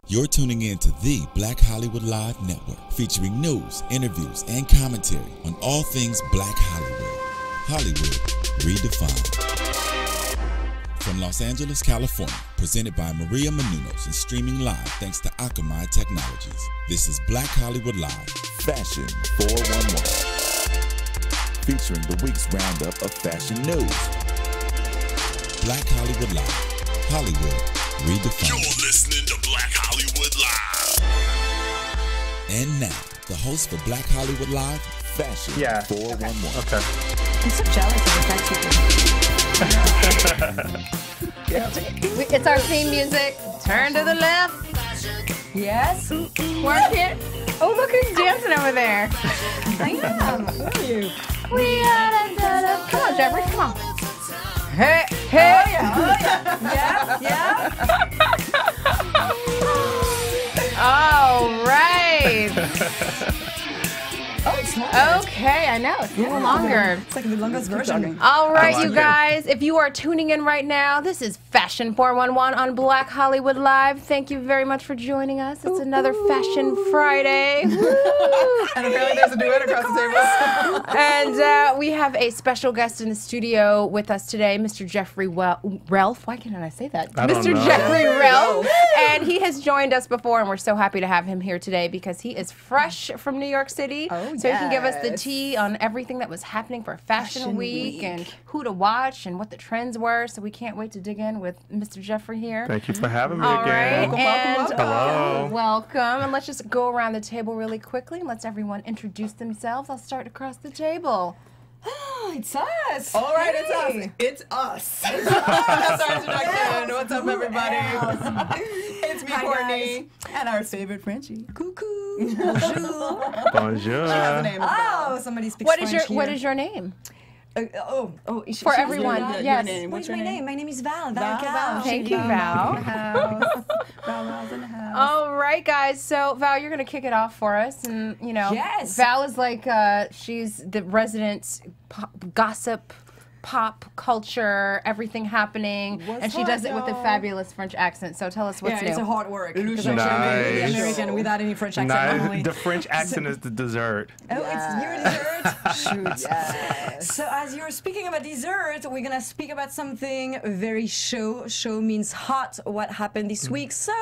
You're tuning in to the Black Hollywood Live Network, featuring news, interviews, and commentary on all things Black Hollywood. Hollywood redefined. From Los Angeles, California, presented by Maria Menounos and streaming live thanks to Akamai Technologies. This is Black Hollywood Live, Fashion 411, featuring the week's roundup of fashion news. Black Hollywood Live, Hollywood redefined. You're listening to Black Hollywood Live. And now, the host for Black Hollywood Live, Fashion 411. Okay. I'm so jealous of the fact It's our theme music. Turn to the left. Yes. Work it. Oh, look who's dancing over there. I am. Who are you? We gotta come on, Jeffrey. Come on. Hey, hey. Oh, yeah. Yeah. All right. Oh, it's not. Okay, I know. It's a little longer. It's like the longest version. All right, I like you guys. If you are tuning in right now, this is Fashion 411 on Black Hollywood Live. Thank you very much for joining us. It's another Fashion Friday. And apparently there's a duet across the table. And we have a special guest in the studio with us today, Mr. Jeffrey Relf. Why can't I say that? I don't Mr. know. Jeffrey Relf. And he has joined us before, and we're so happy to have him here today because he is fresh from New York City. Oh, so he can give us the yes. tea on everything that was happening for Fashion Week and who to watch and what the trends were. So we can't wait to dig in with Mr. Jeffrey here. Thank you for having me All again. right, and Hello. welcome. And let's just go around the table really quickly and let's everyone introduce themselves. I'll start across the table. It's us. All right, Hey. it's us. That's our introduction. What's up, everybody? It's me, Hi, Courtney, and our favorite Frenchie. Coucou. Bonjour. Bonjour. That's the name of Oh, somebody speaks What is French your What here. is your name? For everyone, your yes. name. What's What's my your name? My name is Val. Val. Val. Thank you, Val. Val's in the house. All right, guys. So Val, you're gonna kick it off for us, and you know, Yes. Val is like she's the resident gossip. Pop culture, everything happening, and she does it with a fabulous French accent. So tell us what's Yeah, new. it's a hard work. Nice. Because I'm really American without any French accent. Nah, Normally. the French accent is the dessert. Oh, it's your dessert? Shoot. So as you're speaking about dessert, we're going to speak about something very show. Show means hot, what happened this week. So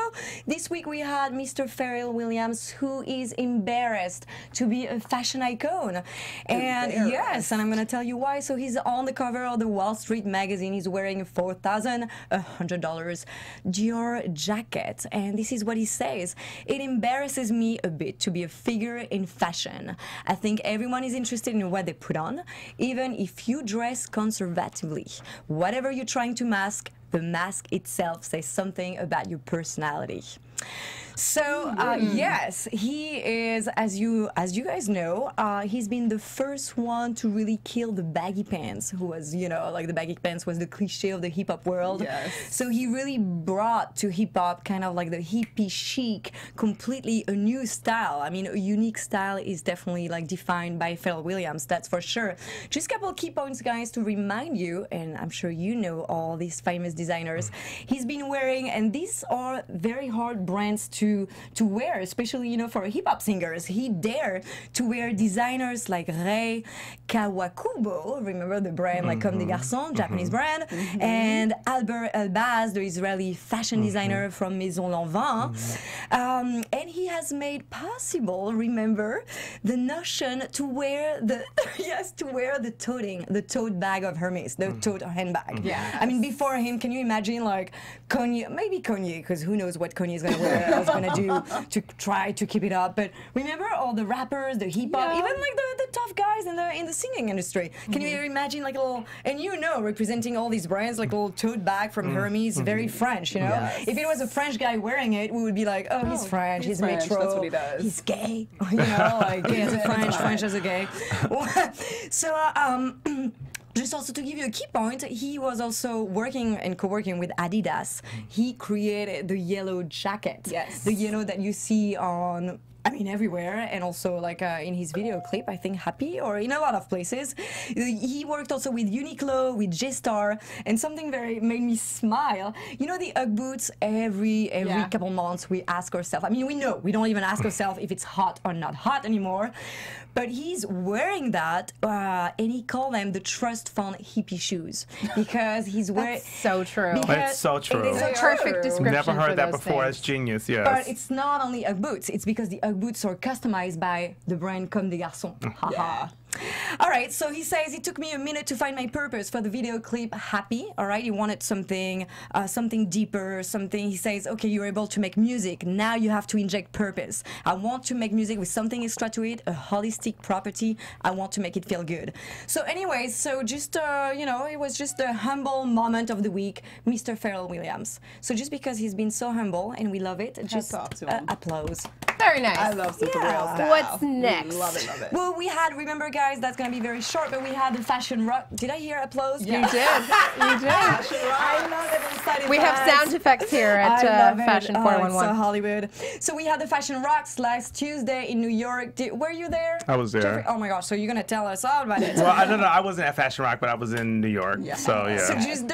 this week we had Mr. Pharrell Williams, who is embarrassed to be a fashion icon. And yes, and I'm going to tell you why. So he's on the cover of the Wall Street magazine. He's wearing a $4,100 Dior jacket. And this is what he says. It embarrasses me a bit to be a figure in fashion. I think everyone is interested in what they put on, even if you dress conservatively. Whatever you're trying to mask, the mask itself says something about your personality. So yes, he is, as you guys know, he's been the first one to really kill the baggy pants, who was, you know, like the baggy pants was the cliche of the hip hop world. Yes. So he really brought to hip hop kind of like the hippie chic, completely a new style. I mean, a unique style is definitely like defined by Pharrell Williams, that's for sure. Just a couple of key points, guys, to remind you, and I'm sure you know all these famous designers he's been wearing, and these are very hard brands to wear, especially, you know, for hip hop singers. He dared to wear designers like Rei Kawakubo, remember the brand like Comme des Garçons, Japanese brand, and Albert Elbaz, the Israeli fashion designer from Maison Lanvin. And he has made possible, remember, the notion to wear the the tote bag of Hermes, the tote handbag. Yeah. I mean, before him, can you imagine like Kanye, maybe Kanye, because who knows what Kanye is going to wear, is going to do to try to keep it up. But remember all the rappers, the hip hop, even like the tough guys in the singing industry. Can you imagine like a little, and you know, representing all these brands, like a little tote bag from Hermes, very French, you know? Yes. If it was a French guy wearing it, we would be like, oh, he's French, he's French, metro, that's what he does. he's gay, you know, like gay as a French, French as a gay. So, just also to give you a key point, he was also working and co-working with Adidas. He created the yellow jacket. Yes. The yellow that you see on I mean, everywhere, and also like in his video clip, I think Happy, or in a lot of places. He worked also with Uniqlo, with J-Star, and something very made me smile. You know, the Ugg boots. Every couple months, we ask ourselves. I mean, we don't even ask ourselves if it's hot or not hot anymore. But he's wearing that, and he called them the trust fund hippie shoes because he's wearing. So true. It's so true. It is It's a perfect description. Never heard for that those before. things. That's genius. Yes. But it's not only Ugg boots. It's because the Ugg boots are customized by the brand Comme des Garçons. Haha. All right, so he says it took me a minute to find my purpose for the video clip Happy. All right, he wanted something deeper, something. He says, okay, you're able to make music. Now you have to inject purpose. I want to make music with something extra to it, a holistic property. I want to make it feel good. So anyways, so just, it was just a humble moment of the week, Mr. Pharrell Williams. So just because he's been so humble and we love it, just off to him. applause. Very nice. I love some Reelz style. What's next? Love it, love it. Well, we had, remember guys, that's going to be very short, but we had the fashion rock. Did I hear applause? Yeah. You did. You did. I love it. Excited We have vibes. sound effects here at I love it. Fashion Oh, 411. it's so Hollywood. So we had the Fashion Rocks last Tuesday in New York. Were you there? I was there. Jeffrey? Oh my gosh, so you're going to tell us all about it. Well, I don't know. I wasn't at Fashion Rock, but I was in New York. Yeah. So yeah. So just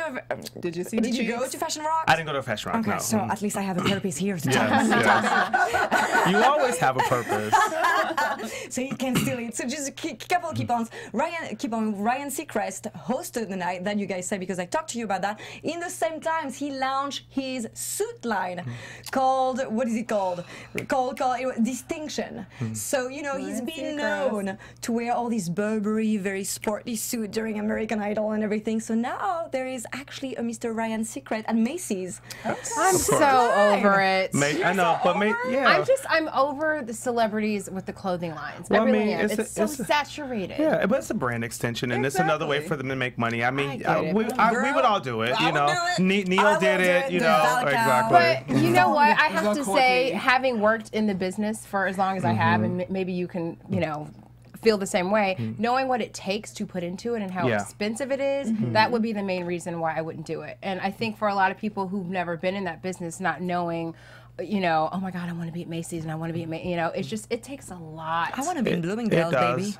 Did you see did the you go cheeks? to Fashion Rocks? I didn't go to Fashion Rock. Okay, No. so at least I have a purpose here to talk Yes, yes. You always have a purpose. so you can steal it. So just a couple keep on. Ryan Seacrest hosted the night that you guys said because I talked to you about that. In the same times, he launched his suit line called, what is it called? Called Distinction. So, he's been known to wear all these Burberry, very sporty suit during American Idol and everything. So now there is actually a Mr. Ryan Seacrest at Macy's. I'm so over it. I know, but yeah. I'm over the celebrities with the clothing lines. Well, I I really mean, am. it's It's a- so saturated. Yeah, but it's a brand extension, and it's another way for them to make money. I mean, get it. we would all do it, you know. do it. Neil I did will do it, it. you The know. Falcao. Exactly. But you know what? I have Go to say, quirky. having worked in the business for as long as I have, and maybe you can, feel the same way, knowing what it takes to put into it and how Yeah. expensive it is, that would be the main reason why I wouldn't do it. And I think for a lot of people who've never been in that business, not knowing, oh my God, I want to be at Macy's and I want to be at it takes a lot. I want to be in Bloomingdale, does. baby.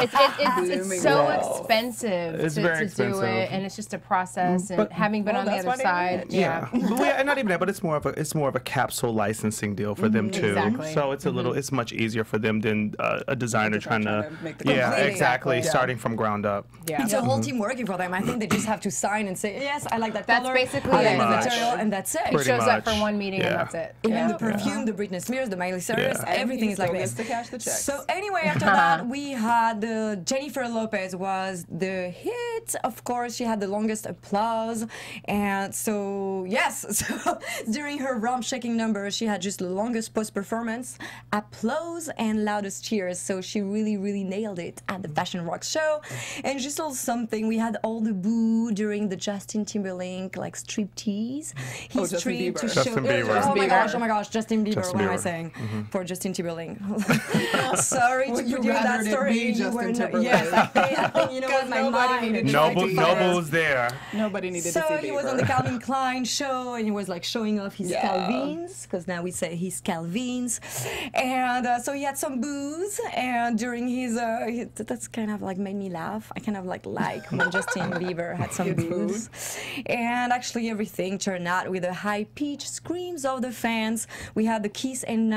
It's so expensive It's to very do expensive. it, and it's just a process. And having been on the that's other why they side, Yeah, but not even that. But it's more of a capsule licensing deal for them too. Exactly. So it's it's much easier for them than a designer trying to make the Completely. exactly, Yeah. starting from ground up. yeah. It's a whole team working for them. I think they just have to sign and say, yes, I like that That's color. basically I like it. the Pretty material, much. and that's it. Pretty shows up for much. one meeting Yeah. and that's it. Even the perfume, the Britney Spears, the Miley Cyrus, Yeah. everything is like He this. still gets to cash the checks. So anyway, after that, we had the Jennifer Lopez was the hit. Of course, she had the longest applause, and so yes, so during her rump-shaking number, she had just the longest post-performance, applause, and loudest cheers. So she really, really nailed it at the Fashion Rock show. And just also something, we had all the boo during the Justin Timberlake striptease. He Justin streamed to Bieber. show. Justin Bieber. Oh my gosh, Justin Bieber. Justin What am I Bieber. saying? For Justin Timberlake. Sorry to Would you put you in that rather it story. be You Justin were Timberlake? yes, I think you know what my nobody mind. needed to No, try to no find boo's there. Nobody needed So to see he was Bieber. on the Calvin Klein show, and he was showing off his Yeah. Calvins, because now we say his Calvins, and so he had some booze, and during his that's kind of made me laugh. I kind of like when Justin Bieber had some It's booze, and actually everything turned out with the high-pitched screams of the fans. We had the Kiss and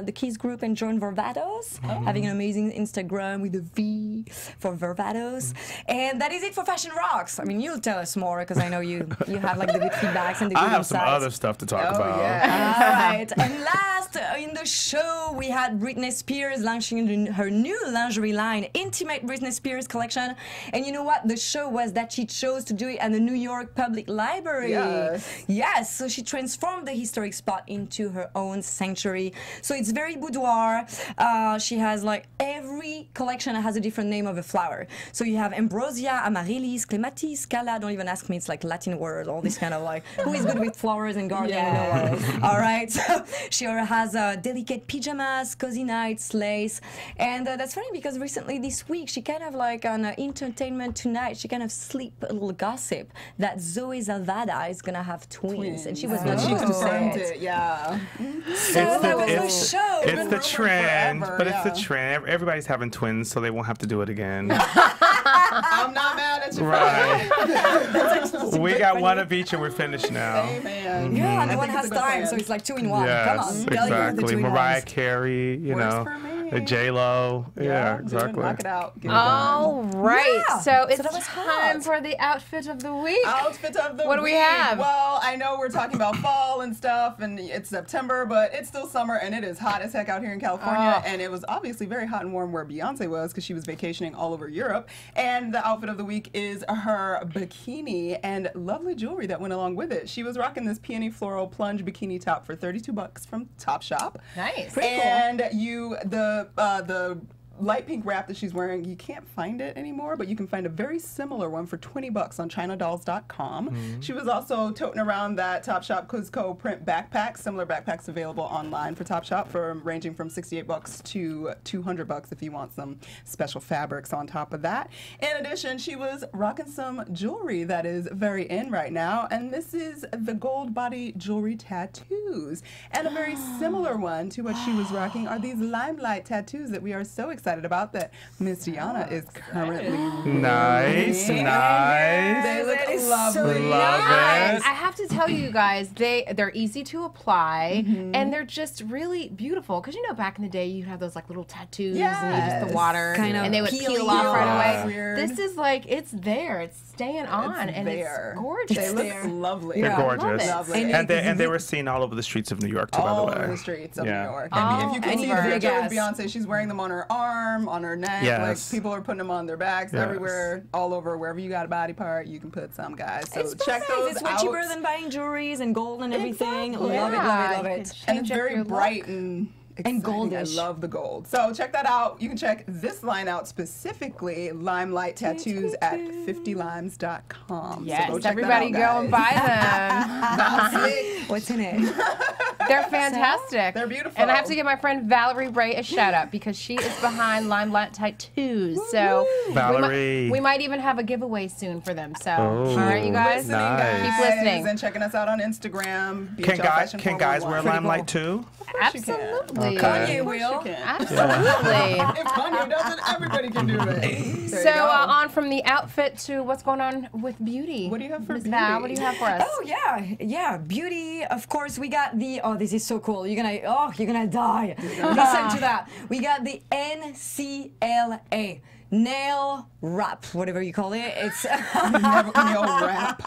the Kiss group and John Varvatos having an amazing Instagram with a V for Varvatos, and that is it for Fashion Rocks. I mean, you'll tell us more because I know you have the good feedbacks and the good I have some insights. other stuff to talk about. All right. And last in the show, we had Britney Spears launching her new lingerie line, Intimate Britney Spears collection. And you know what? The show was that she chose to do it at the New York Public Library. Yes. Yes. So she transformed the historic spot into her own sanctuary. So it's very boudoir. She has every collection has a different name of a flower. So you have Ambrosia, Amaryllis, Clematis, Scala. Don't even ask me. It's Latin word. All this kind of who is good with flowers and gardening in the world. All right. So she has delicate pajamas, cozy nights, lace. And that's funny because recently this week, she kind of like on Entertainment Tonight, she kind of slipped a little gossip that Zoe Zalvada is going to have twins. And she was not supposed to say it. Yeah. So there was no show. It's the trend, forever, but it's yeah. the trend. Everybody's having twins, so they won't have to do it again. I'm not mad at you. Right. We got one of each, and we're finished now. Amen. Yeah, and I one think it's has a good time, plan. so it's like 2 in 1. Come Yes, on, gotta go with the 2 exactly. in Mariah ones. Carey, you Works know, for me. J-Lo. Yeah, do it, exactly. knock it out. Get it All done. right, Yeah, so it's that was time hot. for the outfit of the week. Outfit of the What do we week. have? Well, I know we're talking about fall and stuff, and it's September, but it's still summer, and it is hot as heck out here in California. Oh. And it was obviously very hot and warm where Beyonce was because she was vacationing all over Europe. And the outfit of the week is her bikini and lovely jewelry that went along with it. She was rocking this peony floral plunge bikini top for $32 from Topshop. Nice. And the light pink wrap that she's wearing, you can't find it anymore, but you can find a very similar one for $20 on ChinaDolls.com. She was also toting around that Topshop Cuzco print backpack. Similar backpacks available online for Topshop, ranging from $68 to $200 if you want some special fabrics on top of that. In addition, she was rocking some jewelry that is very in right now, and this is the gold body jewelry tattoos. And a very similar one to what she was rocking are these limelight tattoos that we are so excited about that Miss Deanna is currently Nice, nice. They look That is lovely. so Love Guys, it. I have to tell you guys, they're easy to apply, and they're just really beautiful. Because you know, back in the day, you have those like little tattoos, and you just the Yes. water, Kind of and they would peeling peel off right off. away. Weird. This is like it's there, it's staying on, and there. it's gorgeous. They look there. lovely. They're Yeah. gorgeous. Lovely. And they were seen all over the streets of New York, too, by All the way. over the streets of Yeah. New York. All And if you can see the over. picture with Yes. Beyonce, she's wearing them on her arm, on her neck. Yes. Like people are putting them on their backs, Yes. everywhere, all over. Wherever you got a body part, you can put some, guys. So It's check perfect. those It's way out. cheaper than buying jewelries and gold and everything. Exactly. Love it, love it, love Yeah, it. And it's change up very your look. bright and exciting. goldish. I love the gold. So check that out. You can check this line out specifically, Limelight Tattoos at 50limes.com. Yes, so go check everybody that out, go and guys. buy them. What's in it? They're fantastic. They're beautiful. And I have to give my friend Valerie Ray a shout out because she is behind Limelight Tattoos. So Valerie. we might even have a giveaway soon for them. So Oh, all right, you guys, Listening, Nice. guys, keep listening. and checking us out on Instagram. Can guys wear 411. Limelight, too? Absolutely. Okay. Kanye Of course you will. can. Absolutely. If Kanye does it, everybody can do it. There you So go. on from the outfit to what's going on with beauty. What do you have for Ms. Val, beauty? what do you have for us? Oh yeah, beauty. Of course, we got the. Oh, this is so cool. You're gonna die. Listen to that. We got the NCLA. Nail wrap, whatever you call it. It's Nail wrap.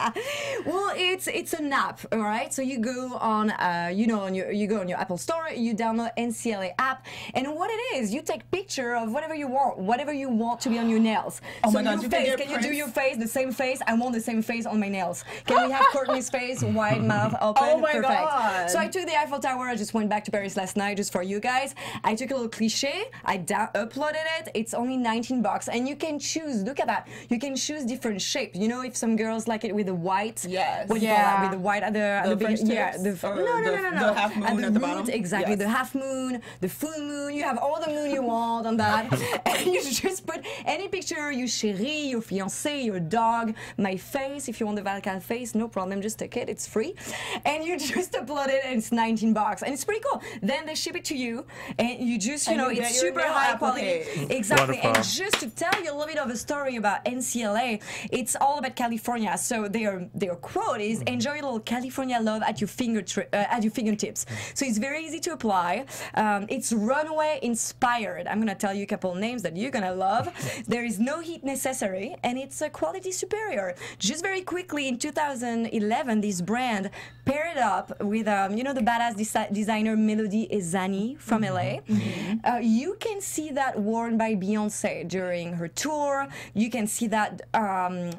well, it's an app, all right. So you go on, you go on your Apple Store, you download NCLA app, and what it is, you take picture of whatever you want to be on your nails. Oh so my God, your you can face, get can you do prints? your face, the same face? I want the same face on my nails. Can we have Courtney's face, wide mouth open? Oh my Perfect. God. So I took the Eiffel Tower. I just went back to Paris last night just for you guys. I took a little cliche. I uploaded it. It's only $19, and you can choose. Look at that. You can choose different shapes. You know, if some girls like it with the white. Yes. What do you call Yeah. that? With the white at the French beginning. Yeah. tips? Or No. the half moon at the at the root, bottom? exactly. Yes. The half moon, the full moon. You have all the moon you want on that. And you just put any picture, your chérie, your fiancé, your dog, my face. If you want the Valkan face, no problem. Just take it. It's free. And you just upload it, and it's $19. And it's pretty cool. Then they ship it to you, and you just, And you it's get your super nail high quality. appliques. Exactly. Wonderful. And just to tell you a little bit of a story about NCLA, it's all about California. So their quote is "Enjoy a little California love at your fingertips." So it's very easy to apply. It's runway inspired. I'm gonna tell you a couple of names that you're gonna love. There is no heat necessary, and it's a quality superior. Just very quickly, in 2011, this brand paired up with the badass designer Melody Ezani from LA. You can see that worn by Beyonce during her tour. You can see that on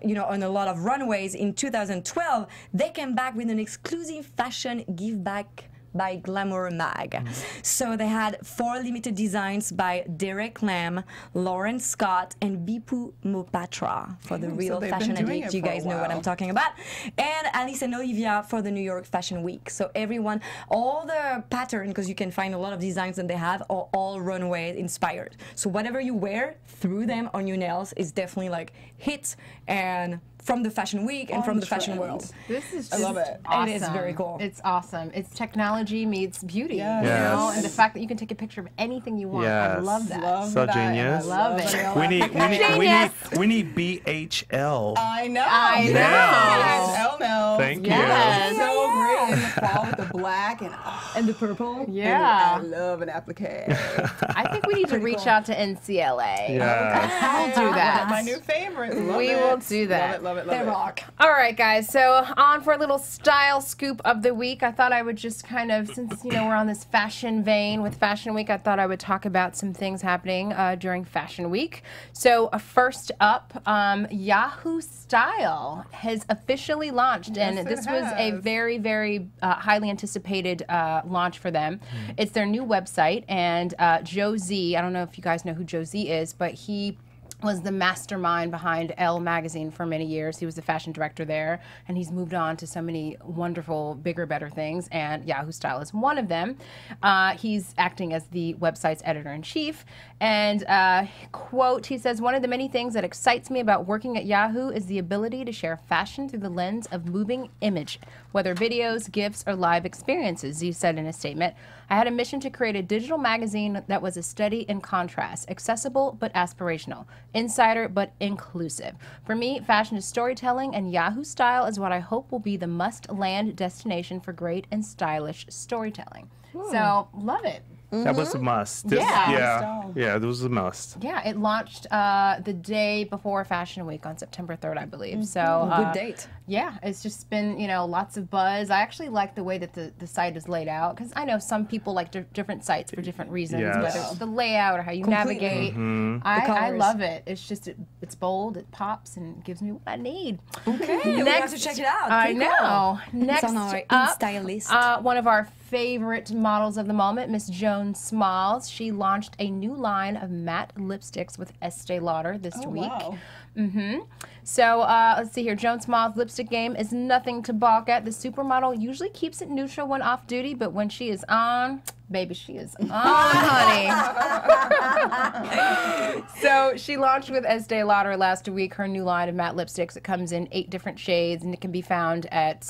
a lot of runways. In 2012, they came back with an exclusive fashion give back by Glamour Mag. So they had 4 limited designs by Derek Lam, Lauren Scott, and Bipu Mopatra for the Real they've Fashion been doing Addict. it You for a guys know what while. I'm talking about. And Alice and Olivia for the New York Fashion Week. So everyone, all the pattern, because you can find a lot of designs that they have, are all runway inspired. So whatever you wear through them on your nails is definitely like hit and from the fashion week and from the fashion trend. world. This is I just love it. awesome. It is very cool. It's awesome. It's technology meets beauty, Yes. you know, Yes. and the fact that you can take a picture of anything you want. I Yes. love that. Love So that, and genius. I Love it. an We need Genius. we need BHL. I know. I know. Yes, L nails. Thank you. Yes. So great in the fall with the black and And the purple. Yeah. I love an applique. I think we need to reach out to NCLA. Yeah. We'll do that. My new favorite. Love We it. will do that. Love it. Love it. They Love it. rock. All right, guys. So on for a little style scoop of the week. I thought I would just kind of, since we're on this fashion vein with Fashion Week, I thought I would talk about some things happening during Fashion Week. So first up, Yahoo Style has officially launched, and Yes, this it was a has. very, very highly anticipated launch for them. It's their new website, and Joe Z. I don't know if you guys know who Joe Z is, but he was the mastermind behind Elle magazine for many years. He was the fashion director there, and he's moved on to so many wonderful, bigger, better things, and Yahoo Style is one of them. He's acting as the website's editor-in-chief, and quote, he says, "One of the many things that excites me about working at Yahoo is the ability to share fashion through the lens of moving image, whether videos, gifs, or live experiences," he said in a statement. "I had a mission to create a digital magazine that was a study in contrast, accessible but aspirational, insider but inclusive. For me, fashion is storytelling, and Yahoo Style is what I hope will be the must-land destination for great and stylish storytelling." So, love it. That was a must. Yeah. Yeah, this was a must. Yeah, it launched the day before Fashion Week on September 3rd, I believe. So Good date. Yeah, it's just been, lots of buzz. I actually like the way that the site is laid out, because I know some people like different sites for different reasons, Yes. whether it's the layout or how you Completely. navigate. Mm-hmm. I colours. love it. It's just, it's bold, it pops, and gives me what I need. Okay, we have to check it out. I Pretty know. cool. Next It's on our up, Insta list. one of our favorite models of the moment, Miss Joan Smalls. She launched a new line of matte lipsticks with Estee Lauder this week. Wow. So let's see here. Joan Smalls' lipstick game is nothing to balk at. The supermodel usually keeps it neutral when off duty, but when she is on, baby, she is on, honey. So she launched with Estee Lauder last week her new line of matte lipsticks. It comes in 8 different shades, and it can be found at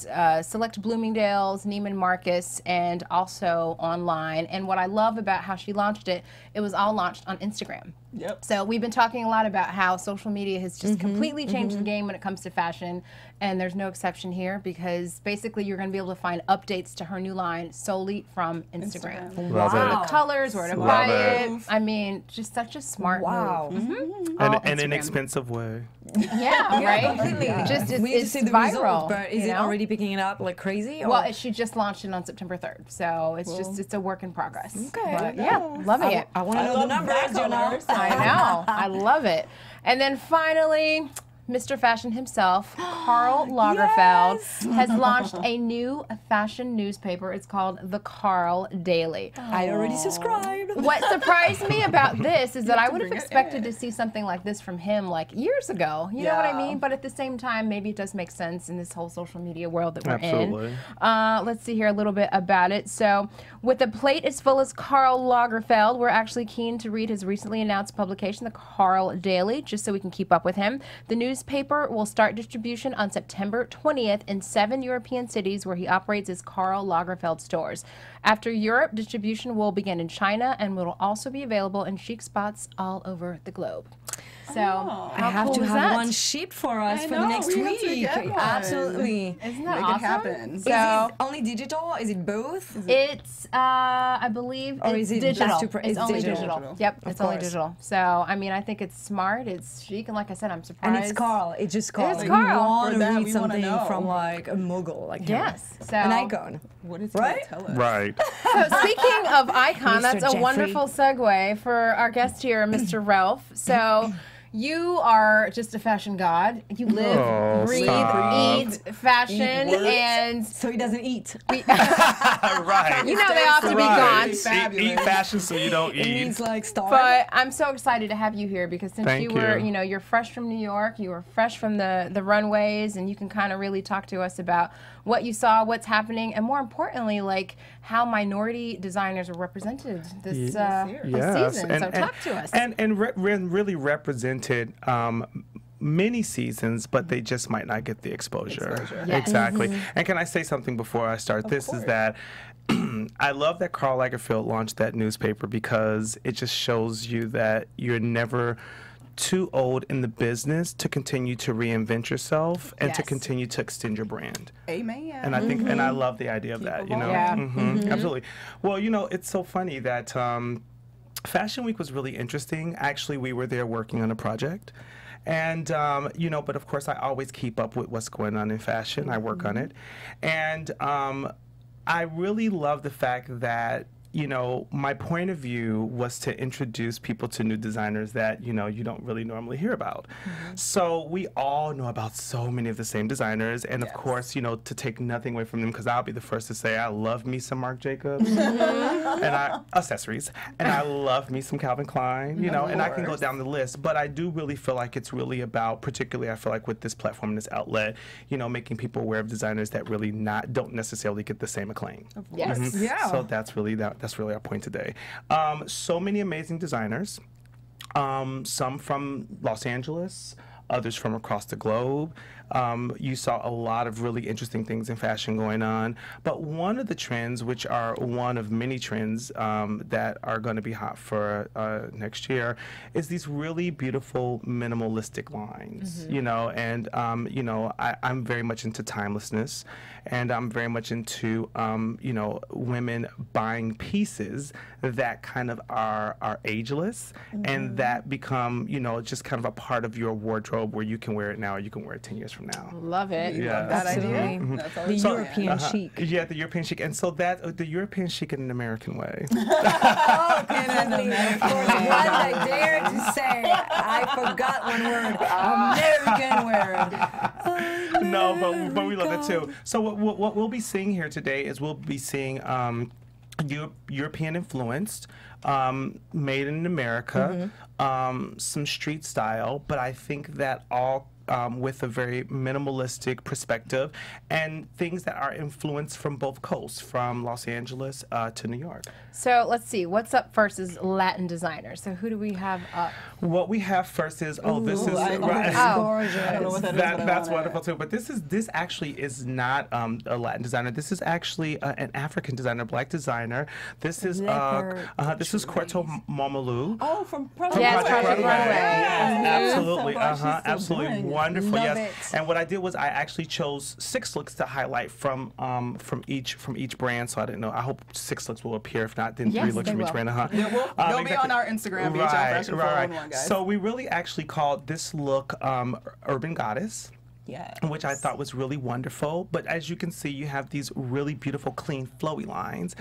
select Bloomingdale's, Neiman Marcus, and also online. And what I love about how she launched it, it was all launched on Instagram. Yep. So we've been talking a lot about how social media has just completely changed the game when it comes to fashion, and there's no exception here, because basically you're going to be able to find updates to her new line solely from Instagram. Love Wow. it. Colors, where to Love buy it. it. I mean, just such a smart Wow. move. And All an Instagram. inexpensive way. Yeah, right? Completely. Just we need to it's see the viral. result, but is you it know? already picking it up like crazy? Or? Well, she just launched it on September 3rd, so it's a work in progress. Okay. But yeah, loving it. I want to know the love numbers, that you know. color, so- I know. I love it. And then finally, Mr. Fashion himself, Karl Lagerfeld, has launched a new fashion newspaper. It's called The Karl Daily. I already subscribed. What surprised me about this is that I would have bring it expected in. to see something like this from him like years ago. You know what I Yeah. mean? But at the same time, maybe it does make sense in this whole social media world that we're Absolutely. in. Let's see here a little bit about it. So, with a plate as full as Karl Lagerfeld, we're actually keen to read his recently announced publication, The Karl Daily, just so we can keep up with him. The newspaper will start distribution on September 20th in 7 European cities where he operates his Karl Lagerfeld stores. After Europe, distribution will begin in China and will also be available in chic spots all over the globe. So, Oh. I how have cool to is have that? one shipped for us I for know, the next we have to week. get one. Absolutely. Isn't that Make awesome? it happen. So, Is it only digital? Is it both? it's, I believe, Or it's is it digital. back to print? It's It's only digital. digital. Yep, it's only course. digital. So, I mean, I think it's smart, it's chic, and like I said, I'm surprised. And it's Carl. It's just Carl. It's Like, Carl. We want For to that, read we wanna something know. from like a mogul, like him. Yes. So, An icon. What is he Right? gonna tell us? Right. So speaking of icon, Mr. that's a Jeffrey. wonderful segue for our guest here, Mr. Relf. So You are just a fashion god. You live, Oh, breathe, stop. eat fashion, and So he doesn't eat. Right. you know they ought to be Right. gone. Eat fashion so you don't It eat. means like starve. But I'm so excited to have you here because since Thank you were, you. you're fresh from New York, you were fresh from the runways, and you can kind of really talk to us about what you saw, what's happening, and more importantly, like how minority designers are represented this season. So talk to us. And really represented many seasons, but they just might not get the exposure. Yes. Exactly. And can I say something before I start? This is that I love that Karl Lagerfeld launched that newspaper because it just shows you that you're never too old in the business to continue to reinvent yourself and to Yes. continue to extend your brand. Amen. And I think, and I love the idea of that, you know? Yeah. Absolutely. Well, it's so funny that Fashion Week was really interesting. Actually, we were there working on a project. And, but of course, I always keep up with what's going on in fashion. I work on it. And I really love the fact that, my point of view was to introduce people to new designers that, you don't really normally hear about. So we all know about so many of the same designers. And of course, to take nothing away from them, because I'll be the first to say I love me some Marc Jacobs and accessories. And I love me some Calvin Klein, and I can go down the list. But I do really feel like it's really about, particularly I feel like with this platform and this outlet, making people aware of designers that really don't necessarily get the same acclaim. Yes. Yeah. So that's really that's really our point today. So many amazing designers, some from Los Angeles, others from across the globe. You saw a lot of really interesting things in fashion going on. But one of the trends, which are one of many trends that are going to be hot for next year, is these really beautiful minimalistic lines. And I'm very much into timelessness, and I'm very much into women buying pieces that kind of are ageless and that become just kind of a part of your wardrobe where you can wear it now or you can wear it 10 years from now. Love it. Yeah. Love that idea. Absolutely. That's The always European chic. Yeah, the European chic. And so that the European chic in an American way. Definitely. Of course, one I dare to say. I forgot one word. American word. No, but we love it too. So what we'll be seeing here today is we'll be seeing European influenced, made in America, some street style, but I think that all with a very minimalistic perspective and things that are influenced from both coasts, from Los Angeles to New York. So let's see. What's up first is Latin designers. So who do we have up? What we have first is this is I know. right. Gorgeous. I don't know what that is, but I That's want wonderful too. But this actually is not a Latin designer. This is actually an African designer, black designer. This is this is Corto Mamalou. Oh, from Yes, Project Runway. Yes, So absolutely. glad she's still Absolutely doing it. wonderful. Love Yes. it. And what I did was I actually chose 6 looks to highlight from each brand. So I didn't know. I hope 6 looks will appear. If not, then Yes, 3 looks they from each will. brand. They'll be on our Instagram, BHL Fashion 411, guys. So we really actually called this look Urban Goddess. Yes. Which I thought was really wonderful. But as you can see, you have these really beautiful, clean, flowy lines.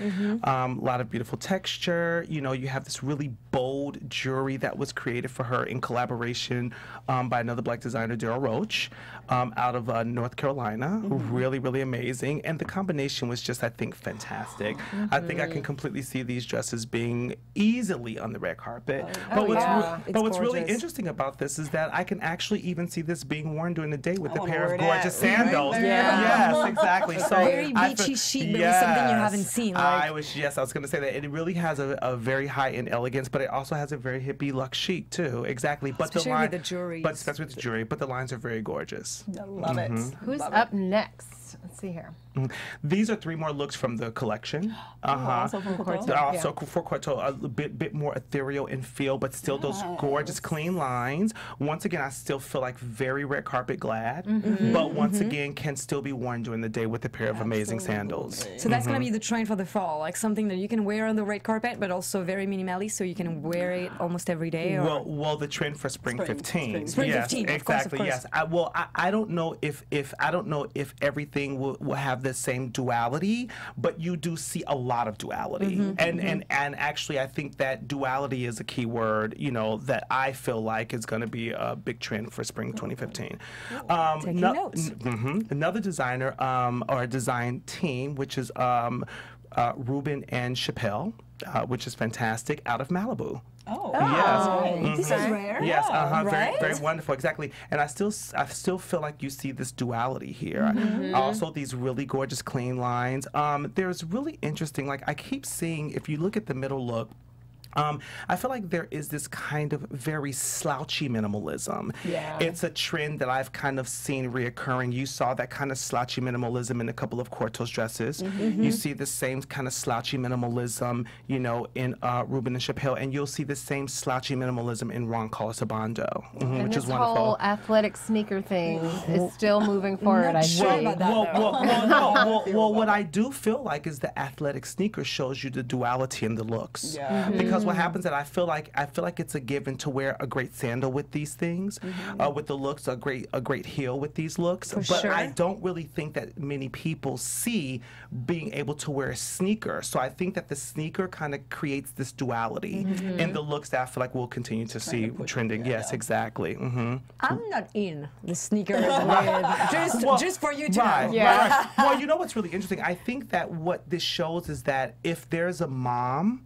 A lot of beautiful texture. You have this really bold jewelry that was created for her in collaboration by another black designer, Daryl Roach, out of North Carolina. Really, really amazing. And the combination was just, I think, fantastic. I think I can completely see these dresses being easily on the red carpet. But what's really gorgeous. interesting about this is that I can actually even see this being worn during the day with a wanna pair wear of that gorgeous right sandals. there. Yes, exactly. So Very I beachy fe- chic, but with something you haven't Yes. seen. I was going to say that it really has a very high-end elegance, but it also has a very hippie luxe chic too. Exactly. But Especially the line, with the jewelry. But especially with the jewelry. But the lines are very gorgeous. I love it. Who's Love up next? Let's see here. These are 3 more looks from the collection. Also from Corto. They're also for Corto a bit more ethereal in feel, but still those gorgeous clean lines. Once again, I still feel like very red carpet glad, but once again can still be worn during the day with a pair of amazing sandals. So that's gonna be the trend for the fall, like something that you can wear on the red carpet, but also very minimalist, so you can wear it almost every day. Or Well, the trend for spring Spring 15. Spring Spring Yes, 15, of course, exactly. of course. Yes. I don't know if everything everything will have the same duality, but you do see a lot of duality. And actually, I think that duality is a key word, you know, that I feel like is going to be a big trend for spring 2015. Taking notes. Another designer or design team, which is Ruben and Chappelle, which is fantastic, out of Malibu. Oh, Yes. This is rare. Yes, Right? very wonderful, exactly. And I still feel like you see this duality here. Also, these really gorgeous, clean lines. There's really interesting, like I keep seeing, if you look at the middle look, I feel like there is this kind of very slouchy minimalism. Yeah. It's a trend that I've kind of seen reoccurring. You saw that kind of slouchy minimalism in a couple of Cortos dresses. You see the same kind of slouchy minimalism, you know, in Ruben and Chappelle, and you'll see the same slouchy minimalism in Ron Colosabando, And which this is wonderful. whole athletic sneaker thing is still moving forward, I sure think. about that. Well, what I do feel like is the athletic sneaker shows you the duality in the looks. Yeah. Because what happens that I feel like it's a given to wear a great sandal with these things, with the looks, a great heel with these looks. But sure. I don't really think that many people see being able to wear a sneaker. So I think that the sneaker kind of creates this duality in the looks that I feel like we'll continue to see trending. Yes, exactly. I'm not in the sneakers with, just for you to Right, know. right. Well, you know what's really interesting? I think that what this shows is that if there's a mom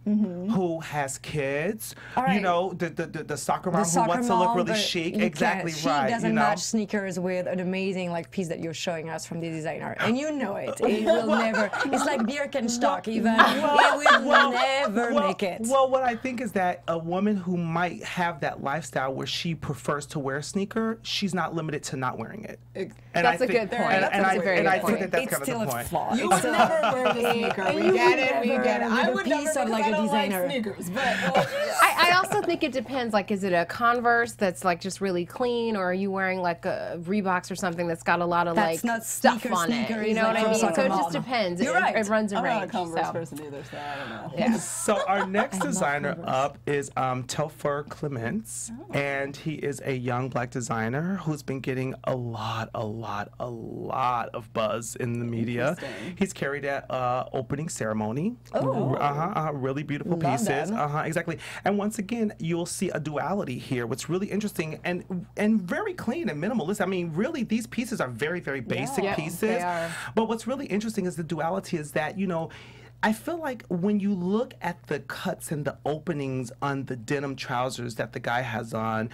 who has kids, right. you know, the soccer mom The who soccer wants to look mom, really but chic, you exactly can't. right. She doesn't you know? match sneakers with an amazing like piece that you're showing us from the designer, and you know it. It will never. It's like Birkenstock, even. It will never make it. Well, what I think is that a woman who might have that lifestyle where she prefers to wear a sneaker, she's not limited to not wearing it. And That's I a think, good point. And That's a very I good think point. that that's It's kind still of the a point. flaw. You It's would never wear the sneaker. and We you get would it. We never get it. I with a would never piece of, because like, I a don't designer. like sneakers. But I also think it depends. Like, is it a Converse that's like just really clean, or are you wearing like a Reeboks or something that's got a lot of That's like not stuff sneaker, on it? sneaker You is know what like I mean? So soccer it just mom. depends. You're right. It runs a I'm not a range. Converse So. person either, so I don't know. Yeah. So our next designer up is Telfer Clements, and he is a young black designer who's been getting a lot of buzz in the media. Interesting. He's carried at opening ceremony. Really beautiful Love pieces. them. Exactly. And once again, you'll see a duality here. What's really interesting and very clean and minimalist. I mean, really, these pieces are very basic Yeah, pieces. they are. But what's really interesting is the duality is that, you know, I feel like when you look at the cuts and the openings on the denim trousers that the guy has on,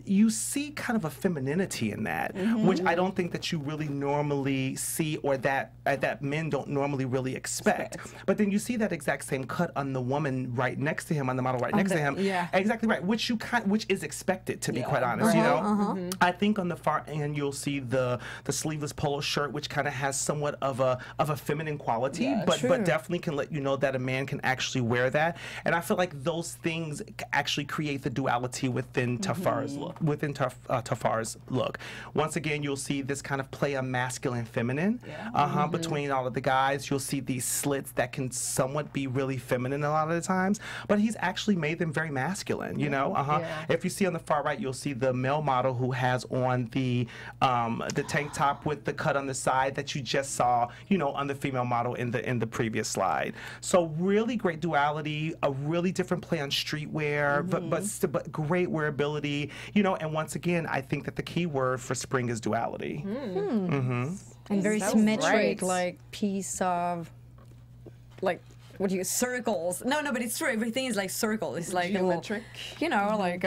you see kind of a femininity in that, which I don't think that you really normally see, or that men don't normally really expect. But then you see that exact same cut on the woman right next to him, on the model right next to him. yeah. Exactly right, which is expected, to be quite honest. You know, I think on the far end you'll see the sleeveless polo shirt, which kind of has somewhat of a feminine quality, but definitely can let you know that a man can actually wear that. And I feel like those things actually create the duality within Tafar's look. Tafar's look. Once again, you'll see this kind of play on masculine, feminine between all of the guys. You'll see these slits that can somewhat be really feminine a lot of the times, but he's actually made them very masculine. You know, If you see on the far right, you'll see the male model who has on the tank top with the cut on the side that you just saw, you know, on the female model in the previous slide. So really great duality, a really different play on streetwear, but great wearability, you know. And once again, I think that the key word for spring is duality. And very Sounds symmetric, right. like piece of, like, what do you, circles? No, but it's true. Everything is like circle. It's like Geometric. you know, like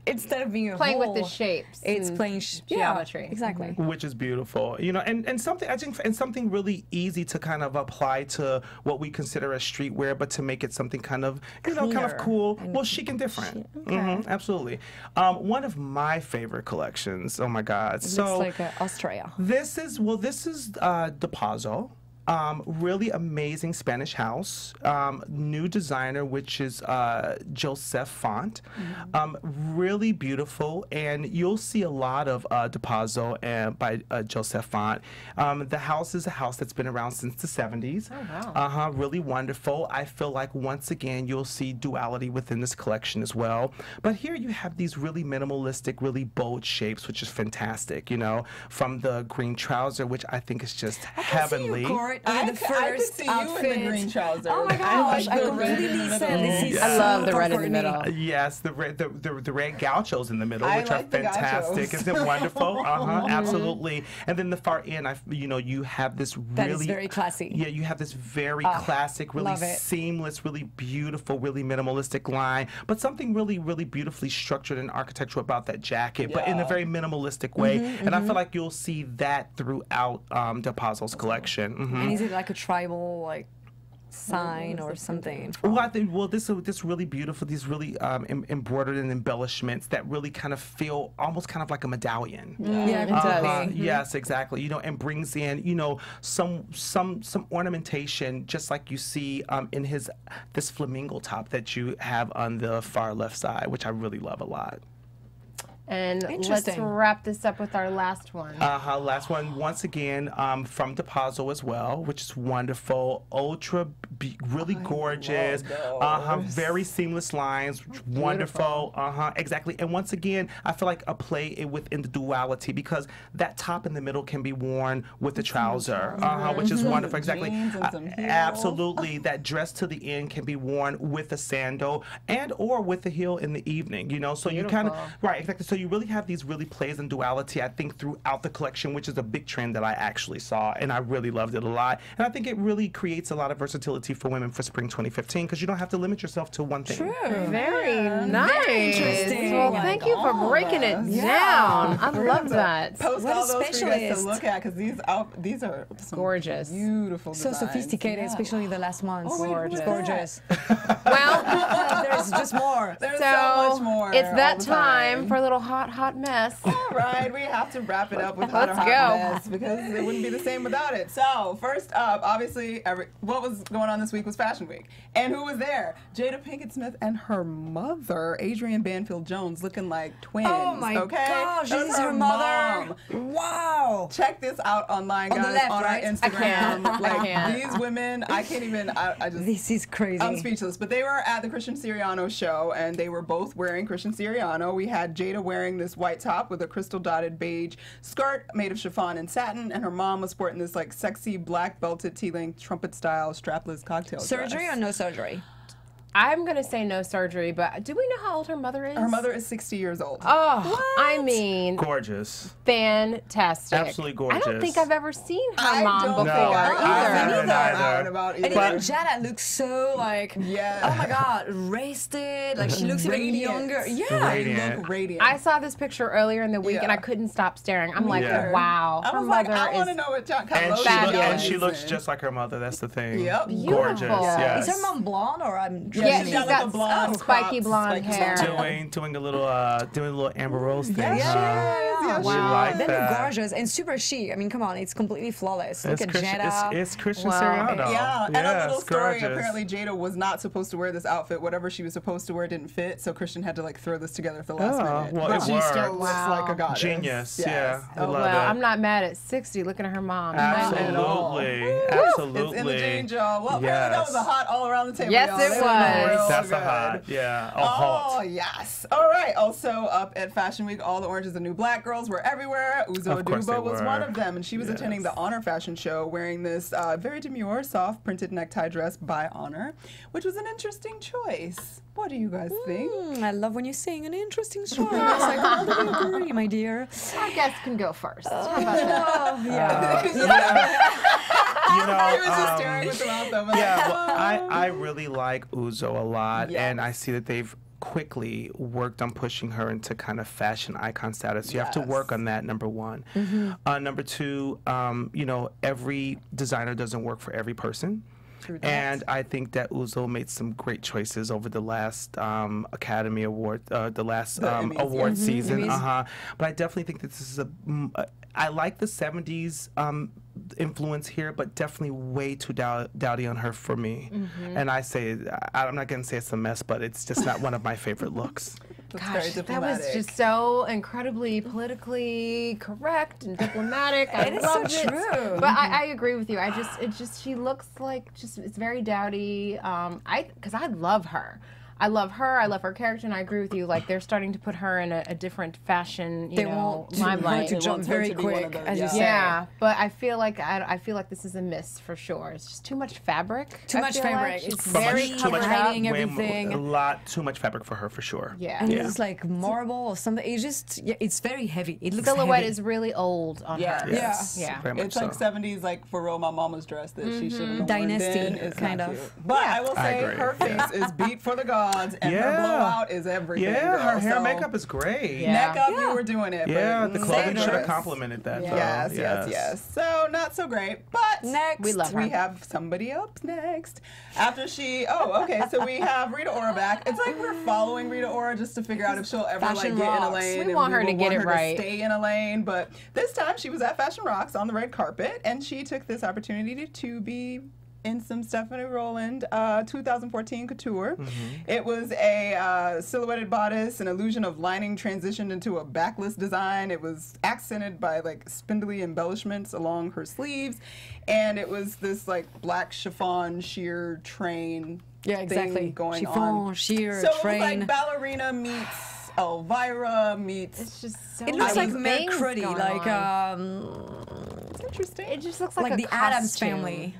instead of being a Playing with whole, the shapes it's and playing geometry. Yeah, exactly. Which is beautiful, you know, and something I think, and something really easy to kind of apply to what we consider as streetwear, but to make it something kind of, you know, kind of Cleaner cool, and well, chic and different. Okay. Absolutely. One of my favorite collections. Oh my God! It So looks like Australia. this is DePazzo. Really amazing Spanish house. New designer, which is Joseph Font. Really beautiful, and you'll see a lot of DePazzo by Joseph Font. The house is a house that's been around since the 70s. Oh, wow. Really wonderful. I feel like once again you'll see duality within this collection as well. But here you have these really minimalistic, really bold shapes, which is fantastic. You know, from the green trouser, which I think is just heavenly. I The could first see you outfit. in the green trousers. Oh my gosh, I the completely red said this is I love the so red in the comforting. middle. Yes, the red gauchos in the middle, I which are like the fantastic. gauchos. Isn't it wonderful? Absolutely. And then the far end, you have this That really is very classy. Yeah, you have this very classic, really love it. seamless, really beautiful, really minimalistic line, but something really, really beautifully structured and architectural about that jacket, but in a very minimalistic way. And I feel like you'll see that throughout DePazzo's collection. And is it like a tribal sign or something? Well, I think this really beautiful, these really embroidered and embellishments that really kind of feel almost kind of like a medallion. Yeah, It does. Yes, exactly. You know, and brings in some ornamentation, just like you see in this flamingo top that you have on the far left side, which I really love a lot. And let's Interesting. wrap this up with our last one. Last one, once again, from DePazzo as well, which is wonderful. Really gorgeous. Very seamless lines. Wonderful. Exactly. And once again, I feel like a play within the duality, because that top in the middle can be worn with the trouser, which is wonderful. Exactly. Jeans and some heels. Absolutely. That dress to the end can be worn with a sandal and or with a heel in the evening. You know, so you kind of exactly. So you really have these really plays and duality, I think, throughout the collection, which is a big trend that I actually saw, and I really loved it a lot. And I think it really creates a lot of versatility for women for spring 2015, because you don't have to limit yourself to one thing. Very nice. interesting. Well, thank you for breaking it down. I love that. Post What a all those for you guys to specialist. look at, because these are some Gorgeous. beautiful So designs. sophisticated, especially the last months. wait, who is It's that? gorgeous. Well, There's just more. There's so much more. it's that all the time for a little hot mess. All right, we have to wrap it up with Hot or Let's Hot go. Mess, because it wouldn't be the same without it. So, first up, obviously, what was going on this week was Fashion Week. And who was there? Jada Pinkett Smith and her mother, Adrienne Banfield Jones, looking like twins. Oh my okay? gosh, That this was is her mother. mom. Wow. Check this out online, On the guys, left, on right? our I Instagram. can't. I Like, can't. these women, I can't even, I just... This is crazy. I'm speechless. But they were at the Christian Siriano show, and they were both wearing Christian Siriano. We had Jada wearing this white top with a crystal dotted beige skirt made of chiffon and satin, and her mom was sporting this like sexy black belted T-length trumpet style strapless cocktail Surgery dress. or no surgery? I'm going to say no surgery, but do we know how old her mother is? Her mother is 60 years old. Oh, I mean, Gorgeous. fantastic. Absolutely I don't gorgeous. think I've ever seen her I mom don't before think I either. haven't either. About And either. even Jada looks so like, Yeah. oh my god, wasted. Like she looks even Radiant. younger. Yeah. They Radiant. look radiant. I saw this picture earlier in the week, and I couldn't stop staring. I'm like, Yeah. wow, I her was like, mother I want to is know what John And Carlos she, Fabulous. and she looks just like her mother. That's the thing. Yep. Gorgeous. Yes. Yes. Is her mom blonde or I'm Yeah, she's she's got got like a blonde, spiky cropped, blonde spiky hair. blonde. doing a little Amber Rose thing. Yes, she is. Yes, We she is. like They're that. gorgeous and super chic. I mean, come on, it's completely flawless. Look It's at Christian, Jada. it's Christian Wow. Siriano. Yeah, and a little Yes, story. gorgeous. Apparently, Jada was not supposed to wear this outfit. Whatever she was supposed to wear didn't fit, so Christian had to like throw this together at the last Oh, minute. well, but it she still worked. looks Wow. like a goddess. Genius. Yes. Yeah. I Oh, love well, it. I'm not mad at 60 looking at her mom. Absolutely. It's Absolutely. in the jeans, y'all. Well, apparently that was a Yes. hot all around the table. Yes, y'all. it They were was. real That's good. a hot. Yeah. A Oh, hot. yes. All right. Also up at Fashion Week, all the oranges and new black girls were everywhere. Uzo Of course they Aduba was were. one of them, and she was Yes. attending the Honor Fashion Show wearing this very demure, soft printed necktie dress by Honor, which was an interesting choice. What do you guys think? I love when you sing an interesting story. I completely agree, my dear. Our guest can go first. How about that? Oh, yeah. You know, He was just staring with the mouth open. yeah, well, I really like Uzo a lot, Yes. and I see that they've quickly worked on pushing her into kind of fashion icon status. You have to work Yes. on that, number one. Number two, you know, every designer doesn't work for every person. True that. And I think that Uzo made some great choices over the last Academy Award, the last Emmys, award yeah. season. Emmys. But I definitely think that this is I like the 70s influence here, but definitely way too dowdy on her for me. And I say, I'm not going to say it's a mess, but it's just not one of my favorite looks. Gosh, that was just so incredibly politically correct and diplomatic. I loved it. True. But I agree with you. She looks like it's very dowdy. Because I love her. I love her character, and I agree with you. Like, they're starting to put her in a different fashion, limelight. To jump very quick, as you say. Yeah, but I feel like this is a miss for sure. It's just too much fabric. Too much fabric. It's It's very too much hiding way everything. A lot too much fabric for her, for sure. Yeah. And it's like marble or something. It's just, it's very heavy. It looks Silhouette heavy. is really old on her. Yes. Yeah. Very much It's like so. 70s, like for real, my mama's dress that she should have worn Dynasty, then. It's kind not of. cute. But I will say agree. her face is beat for the gods, and her blowout is everything. Yeah, girl. her hair So, and makeup is great. Yeah. Makeup, you were doing it. Yeah, but the clothing should have dress. complimented that. though. Yes. So not so great, but Next. We love her. we have somebody up next. After she, so we have Rita Ora back. It's like we're following Rita Ora just to figure out if she'll ever Fashion get in a Rocks. lane. We and want her to will get want it her right. To stay in a lane, but this time she was at Fashion Rocks on the red carpet, and she took this opportunity to be in some Stephanie Rowland 2014 couture. It was a silhouetted bodice, an illusion of lining transitioned into a backless design. It was accented by like spindly embellishments along her sleeves, and it was this like black chiffon sheer train thing going on. Sheer, So train. it was like ballerina meets Elvira meets. It's just so It looks like many things Mercury, going like on. It's interesting. It just looks like a the Addams costume. Family.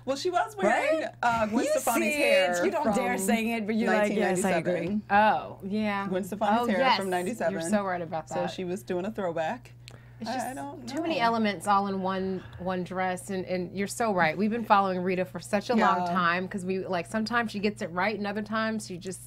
Well, she was wearing Gwen You Stefani's see hair. it. You don't dare from saying it, but you're like, yes, I agree. 1997. Oh, yeah. Gwen Stefani's hair yes. from 97. You're so right about So that. she was doing a throwback. It's just I don't know. too many elements all in one dress, and you're so right. We've been following Rita for such a long time because we like sometimes she gets it right, and other times she just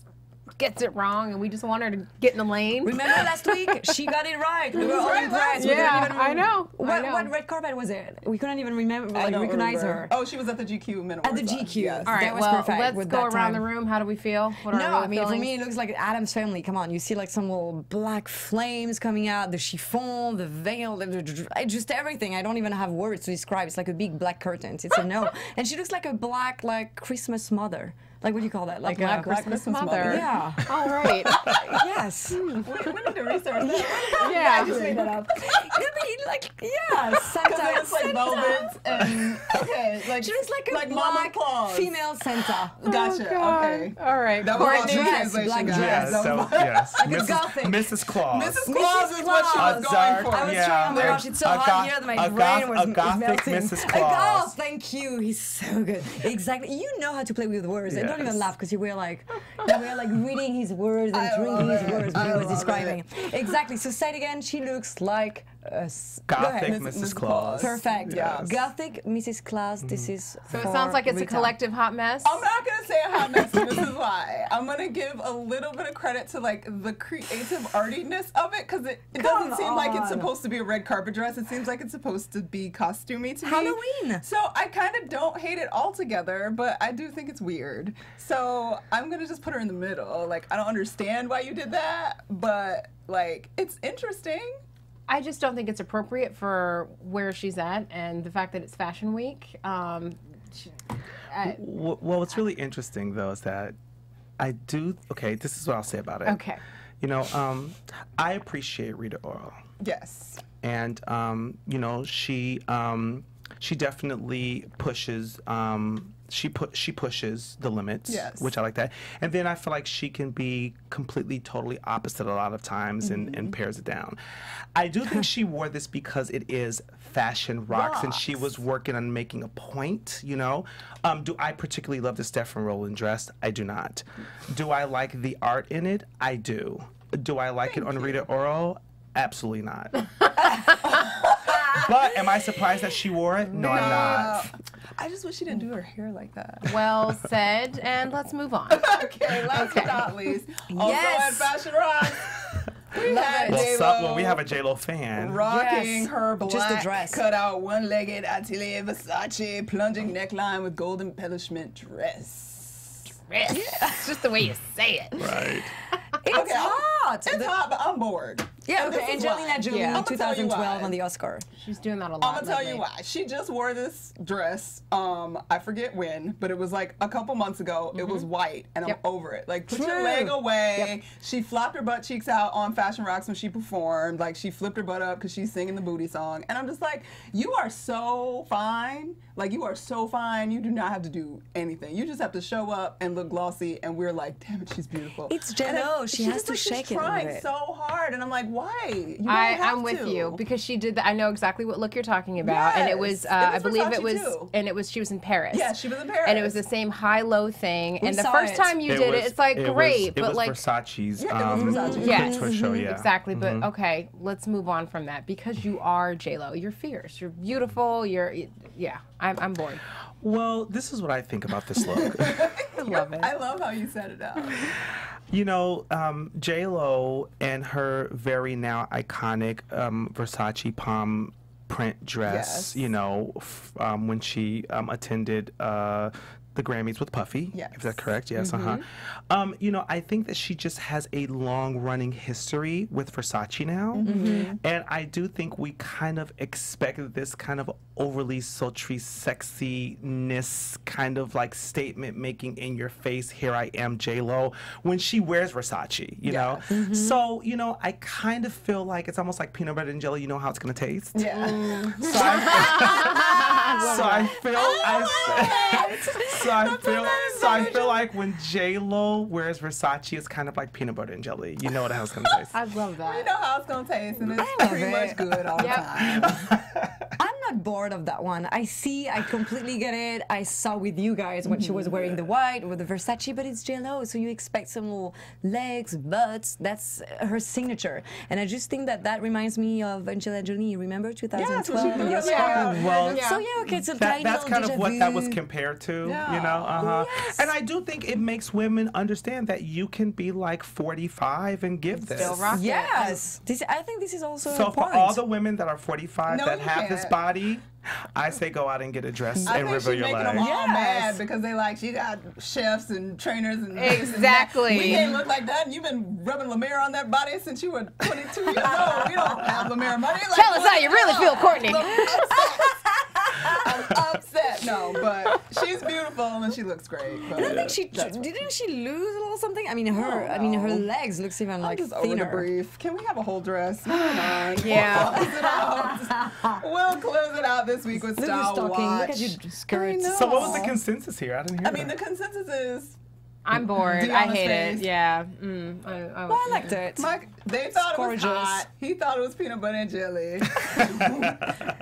gets it wrong, and we just want her to get in the lane. Remember last week? She got it right. We were all right impressed. last We didn't Yeah, even I know. What red carpet was it? We couldn't even remember, I like, don't recognize remember. her. Oh, she was at the GQ Men At the Awards. GQ. Yes. All right, That was well, perfect let's with go that around time. the room. How do we feel? What are No, our I mean, for feelings? me, it looks like Addams Family. Come on, you see like some little black flames coming out, the chiffon, the veil, just everything. I don't even have words to describe. It's like a big black curtain. It's a no. And she looks like a black, like, Christmas mother. Like, what do you call that? Like Black Christmas mother. Yeah. All right. Yes. We need to research that. Yeah. I just made that up. It'll be like, yeah, Santa. Because it's like velvet and, okay, like, She looks like a Mama black Claus. female Santa. Gotcha, okay. All right. That was all Courtney. true dress, translation, black guys. dress. Yes, That was- yes. Like a gothic. Mrs. Claus. Mrs. Claus is what she was Claus. going for. I was Yeah. trying, oh my gosh, it's so A hot here that my brain was gothic melting. Mrs. Oh, Claus. thank you. He's so good. Exactly. You know how to play with words. And don't even Yes. laugh because you were like reading his words and drinking his words when he was describing. Exactly. So say it again. She looks like a go Gothic ahead. Mrs. Claus. Perfect. Yes. Gothic Mrs. Claus. This is So it sounds like it's a collective hot mess. I'm not gonna say a hot mess, and this is why. I'm gonna give a little bit of credit to like the creative artiness of it, because it doesn't seem like it's on. supposed to be a red carpet dress. It seems like it's supposed to be costumey to me. Halloween. So I kind of don't hate it altogether, but I do think it's weird. So I'm gonna just put her in the middle. Like, I don't understand why you did that, but like, it's interesting. I just don't think it's appropriate for where she's at and the fact that it's Fashion Week. Well, what's really interesting though is that I do. Okay, this is what I'll say about it. Okay. You know, I appreciate Rita Ora, Yes. and you know, she definitely pushes. She pushes the limits, Yes. which I like that. And then I feel like she can be completely, totally opposite a lot of times and pares it down. I do think she wore this because it is Fashion Rocks, and she was working on making a point, you know. Do I particularly love the Stephanie Rowland dress? I do not. Do I like the art in it? I do. Do I like it on Rita Ora? Absolutely not. But am I surprised that she wore it? No, I'm not. I just wish she didn't do her hair like that. Well said, and let's move on. Okay, last but not least, also Yes. at Fashion Rocks, we had Well, we have a J-Lo fan. rocking Yes. her black Just the dress. cutout one-legged Atelier Versace plunging neckline with gold embellishment dress. It's just the way you say it. Right. It's Okay, hot. It's hot, but I'm bored. Yeah, And this okay. is Angelina why. Jolie, Yeah. I'ma tell you 2012 why. on the Oscar. She's doing that a lot. I'm gonna tell lately. you why. She just wore this dress. I forget when, but it was like a couple months ago. It was white, and Yep. I'm over it. Like, put your True. leg away. She flopped her butt cheeks out on Fashion Rocks when she performed. Like, she flipped her butt up because she's singing the booty song. And I'm just like, you are so fine. Like, you are so fine. You do not have to do anything. You just have to show up and look glossy. And we're like, damn it, she's beautiful. It's And J.Lo. She has just, to like, shake she's it a trying little bit. so hard, and I'm like, why? You don't have I'm with to. you because she did that. I know exactly what look you're talking about, and it was, Yes. I It was believe it Versace, was, too. and it was she was in Paris. Yeah, she was in Paris. And it was the same high-low thing. And the saw first it. time you did it, it's like great, It but was like Versace's. Yeah, it was Versace. Yes. tour show, yeah. exactly. But okay, let's move on from that because you are J-Lo. You're fierce. You're beautiful. Yeah. I'm bored. Well, this is what I think about this look. I love it. I love how you said it out. You know, J.Lo and her very now iconic Versace palm print dress, Yes. you know, when she attended the Grammys with Puffy. Yes. Is that correct? Yes, you know, I think that she just has a long running history with Versace now. And I do think we kind of expected this kind of overly sultry sexiness kind of like statement making in your face, here I am, J-Lo, when she wears Versace, you know? So, you know, I kind of feel like it's almost like peanut butter and jelly, you know how it's gonna taste? Yeah. So I feel like when J-Lo wears Versace, it's kind of like peanut butter and jelly. You know what the hell's gonna taste. I love We that. know how it's gonna taste, and it's love pretty it. much good all the Yep. time. I'm not bored of that one. I completely get it. I saw with you guys when she was wearing the white with the Versace, but it's J.Lo, so you expect some little legs, butts. That's her signature. And I just think that reminds me of Angelina Jolie. Remember 2012? Yeah, so she and the blew Oscar? it out. Well, So yeah, okay, it's a tiny that's little kind of déjà what that was vu. compared to, Yeah. you know. Yes. And I do think it makes women understand that you can be like 45 and give this. Still rock it. Yes. I think this is also So a for point. all the women that are 45 No, that you have this can't. body, I say go out and get a dress I and think reveal she's your making them legs. all Yes. mad because they like she got chefs and trainers and this and Exactly. that. We can't look like that. And you've been rubbing La Mer on that body since you were 22 years old. You don't have La Mer money. Like, Tell us how you really feel, Courtney. I'm upset. No, but she's beautiful and she looks great. But And I think didn't she lose a little something? I mean, her no. legs looks even I'm like just over the thinner. brief. Can we have a whole dress? Moving on. Yeah. We'll close it out. We'll close it out this week with Look at your Style stocking. Watch. Look at your skirts. I know. So what was the consensus here? I didn't hear I mean, the that. consensus is I'm bored. I Deanna's hate face. it. Yeah. Well, I liked it. Mike, they thought it was gorgeous. hot. He thought it was peanut butter and jelly.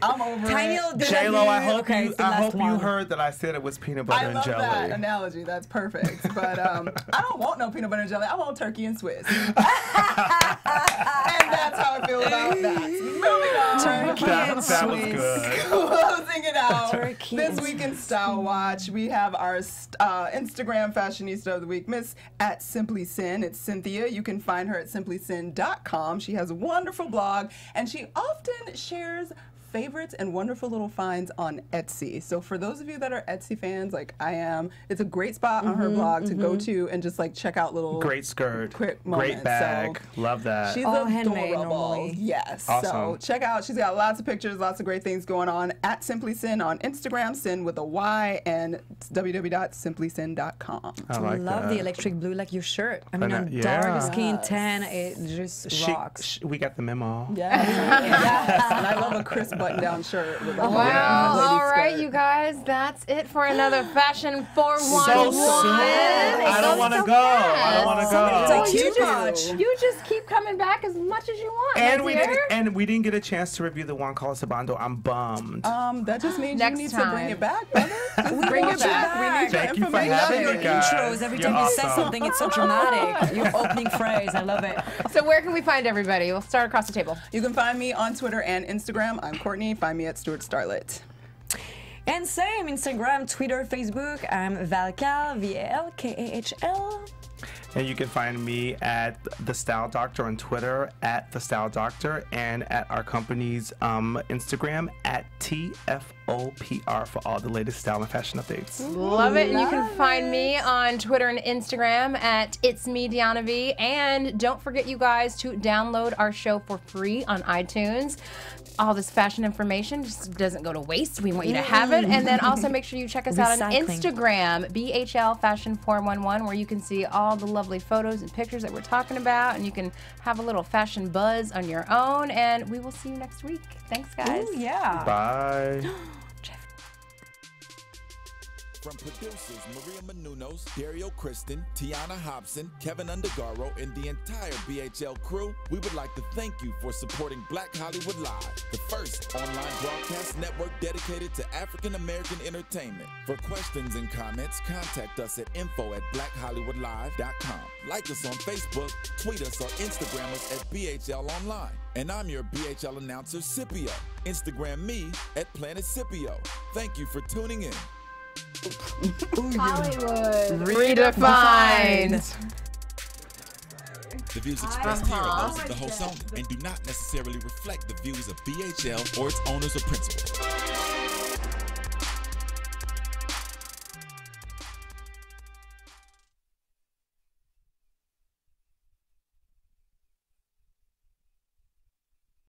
I'm over Tiny it. little déjà J-Lo, I vu. hope Okay, you it's the I last hope you one. heard that I said it was peanut butter I and love jelly. that analogy. That's perfect. But I don't want no peanut butter and jelly. I want turkey and Swiss. And that's how I feel about that. Moving on. Turkey That and was Swiss. good. Closing it out. Turkey This and week in Style Watch, we have our Instagram fashionista of the week, Miss at Simply Sin. It's Cynthia. You can find her at simplysyn.com. She has a wonderful blog, and she often shares favorites and wonderful little finds on Etsy. So for those of you that are Etsy fans, like I am, it's a great spot on her blog to go to and just like check out little Great skirt. quick moments. Great bag. So Love that. she's All handmade adorable. normally. Yes. So Awesome. check out. She's got lots of pictures, lots of great things going on at Simply Sin on Instagram, Sin with a Y, and www.simplysyn.com. I like Love that. the electric blue, like your shirt. I mean, know, on yeah. dark skin, tan, it just rocks. We got the memo. Yes. And I love a crisp button-down shirt with a Well, lady all right, skirt. you guys, that's it for another Fashion 411. So soon. I don't want to go. I don't want to Somebody go. take you too much. do. You just keep coming back as much as you want. And my we dear. didn't get a chance to review the Juan Carlos Sabando. I'm bummed. That just means Next you need to time. bring it back, brother. Just bring want it you back. back. We need your Thank you for information. having Your me, guys. intros, every You're time you say awesome. something, it's so dramatic. Your opening phrase, I love it. So where can we find everybody? We'll start across the table. You can find me on Twitter and Instagram. I'm Courtney. Find me at Stuart Starlet. And same, Instagram, Twitter, Facebook, I'm Valkahl, VALKAHL. And you can find me at The Style Doctor on Twitter, at The Style Doctor, and at our company's Instagram, at TFO OPR for all the latest style and fashion updates. Love it. And you can find me on Twitter and Instagram at It's Me, Deanna V. And don't forget, you guys, to download our show for free on iTunes. All this fashion information just doesn't go to waste. We want you to have it. And then also make sure you check us out on Instagram, BHL Fashion 411, where you can see all the lovely photos and pictures that we're talking about. And you can have a little fashion buzz on your own. And we will see you next week. Thanks, guys. Ooh, yeah. Bye. From producers Maria Menounos, Dario Kristen, Tiana Hobson, Kevin Undergaro, and the entire BHL crew, we would like to thank you for supporting Black Hollywood Live, the first online broadcast network dedicated to African American entertainment. For questions and comments, contact us at info@blackhollywoodlive.com. Like us on Facebook, tweet us, or Instagram us at BHL Online. And I'm your BHL announcer, Scipio. Instagram me at Planet Scipio. Thank you for tuning in. Hollywood redefined. The views expressed here are those of the host only and do not necessarily reflect the views of BHL or its owners or principals.